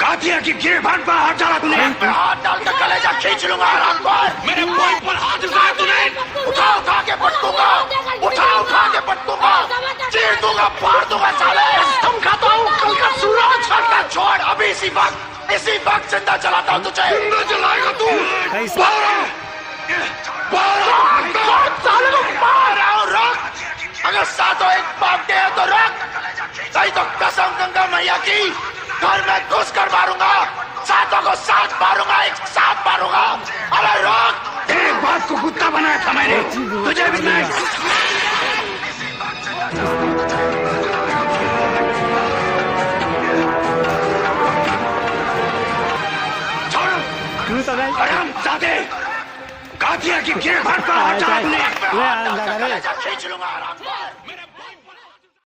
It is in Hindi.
गातिया की गिरफ्तार पर हाथ डाला तूने। मैं हाथ डालकर कलेजा खींच लूंगा हरामखोर। मेरे भाई पर हाथ उठाया तूने। उठा के पटकूंगा, उठा के पटकूंगा, चीर दूंगा, फाड़ दूंगा साले। तुम खाता हूँ कल का सूरज। छोड़ छोड़, अभी इसी वक्त जिंदा जलाता हूँ तुझे। जिंदा जलाएगा तू। साले को मार रहा हूँ, रोक। अगर सातों एक बाप के हैं तो रोक, नहीं तो कसम गंगा मैया की घर में घुस कर मारूंगा। सातों को साथ मारूंगा, एक साथ मारूंगा। अरे रोक। तेरे बाप को कुत्ता बनाया था मैंने, तुझे भी नहीं। छोड़ो हरामजादे। गातिया की गिरफ्तार पर हाथ डाला तूने। खींच लूंगा हरामखोर।